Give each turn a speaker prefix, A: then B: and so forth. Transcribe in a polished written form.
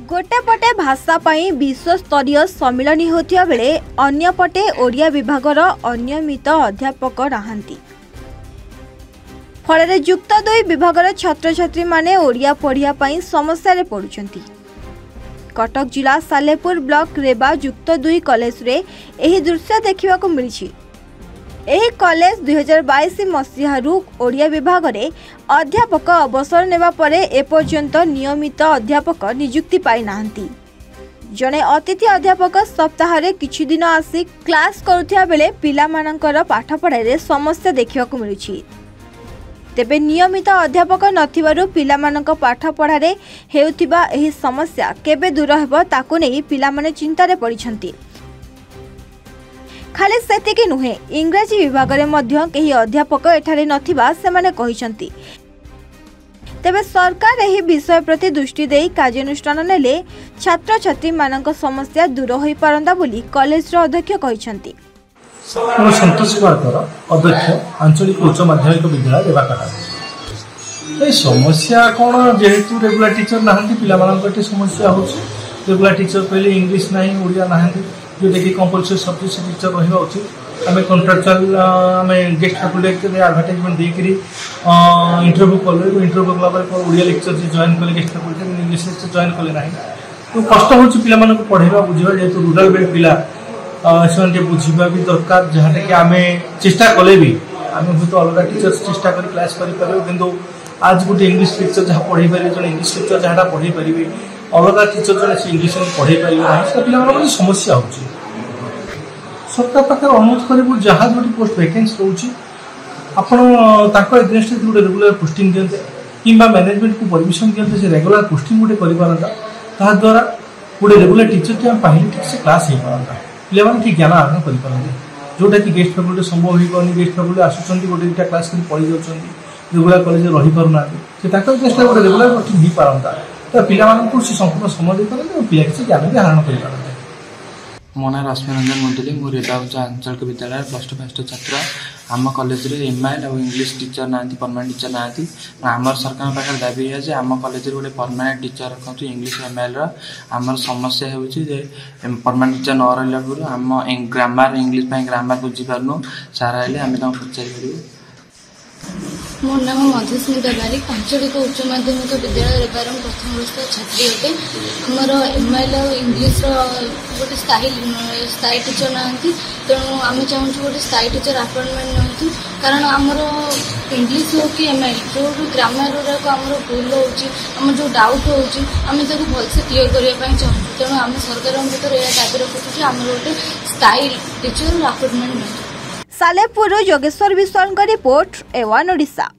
A: गोटे पटे भाषा पाई विश्व स्तरीय सम्मिलन होतिया बेले अन्य पटे ओडिया विभागर अनियमित अध्यापक रहांती फल युक्त दुई विभागर छात्र छात्री माने ओडिया पढ़िया पाई समस्या रे पड़ुचंती। कटक जिला सालेपुर ब्लॉक रेबा युक्त दुई कॉलेज रे एही दृश्य देखिबा को मिलिछि। एही कॉलेज 2022 मसीहारू ओडिया विभाग रे अध्यापक अवसर नेबा परे एपर्यंत नियमित अध्यापक नियुक्ति पाई नाहंती। जने अतिथि अध्यापक सप्ताह रे किछि दिन आसी क्लास करुथिया बेले पिला मानकर पाठ पढ़ाई रे समस्या देखिबा को मिलुछि। तेबे नियमित अध्यापक नथिबारु पिला मानक पाठ पढ़ा रे हेउथिबा एही समस्या केबे दूर हेबो ताकु नै पिला माने चिंता रे पड़िछंती। खाली सेतिके नुहे इंग्रजी विभाग रे मध्य केही अध्यापक एठारे नथिबा से माने कहिसंती। तेबे सरकार एही विषय प्रति दृष्टि देई कार्यानुष्ठान नेले छात्र छात्री मानक समस्या दूर होई पारंदा बोली कॉलेज रो अध्यक्ष कहिसंती।
B: संतोष कुमार अध्यक्ष आंचलिक उच्च माध्यमिक विद्यालय रेवाकाटा। ये समस्या कौन जेहेतु रेगुलर टीचर नहांती पिला मानक समस्या होची। रेगुलर टीचर पहले इंग्लिश नहीं ओडिया नहांती जोटा कि कंपलसरी सब्जेक्ट टीचर रहिबा उचित। आम कंट्राक्चुअल आम गेस्ट फैकल्टी एडवर्टाइजमेंट देकरी इंटरव्यू कले इंटरव्यू कला ओडिया लेक्चर जॉइन कले guest faculty English lecture join कले ना तो कष्ट होची पिला मानक पढ़ाइबा बुझिबा जेहेतु रूरल बेड पिला से बुझा भी दरकार जहाँ कि आम चेष्टा कले भी आम हूँ तो अलग टीचर चेष्टा कर क्लास करूँ आज गोटे इंग्लिश लेक्चर जहाँ पढ़े पारे जो इंग्लिश लेक्चर जहाँ पढ़े पारे अलग टीचर जो इंग्लिश पढ़े पारे ना से पे समस्या हो सरकार पाखे अनुरोध करूँ जहाँ जो पोस्ट वैकेंसी रोचे आपड़ एगेन्स्ट गोटे रेगुलर पोस्टिंग दिखते कि मैनेजमेंट को परमिशन दिखते से रेगुलर पोस्टिंग गोटे करता द्वारा गोटे रेगुलर टीचर टी पाइले ठीक से क्लास हो पारता पे ठीक ज्ञान आहरण करें जोटा कि गेस्ट फैकल्टी संभव हो पानी गेस्ट फैकल्टी आसुँच गोटे दुटा क्लास कर पढ़ी जाऊँ रेगुलर कॉलेज रही पारना से चेष्टा गोटे रेगुलर पोस्टिंग हो पारता तो पिला से संपूर्ण समय दे पारते पिला किसी ज्ञान भी आहरण कर
C: मो ना रश्मि रंजन मुदुली मो रेबा आंचलिक विद्यालय प्लस टू फर्स्ट छात्र आम कॉलेज रे एमआईएल और इंग्लिश टीचर ना परमानेंट टीचर ना आम सरकार पाखे दाबी है आम कॉलेज गोटे परमानेंट टीचर रखु इंग्लिश एमआईएल आम समस्या हो परमानेंट टीचर न रहा आम ग्रामर इंग्लिश ग्रामर बुझीपारनु सारा हेल्ले आम पचारि पारू।
D: मो नाम मधुस्मिता बारिक आंचलिक उच्च माध्यमिक विद्यालय रेबार प्रथम वर्ष छात्री अटे। आमर एमआईएल और इंग्लिश गोटे स्थायी टीचर ना तेणु आम चाहूँ गोटे स्थायी टीचर अपॉइंटमेंट नहीं कारण आमर इंग्लिश हो कि एमआईएल जो ग्रामर आमर भूल होम जो डाउट होमें भलसे क्लीयर करने चाहूँ तेणु आम सरकार भर यह दाबी रखुचु आम गोटे स्थायी टीचर अपॉइंटमेंट नहीं।
A: Salepur Yogeshwar Vishwal report A1 Odisha.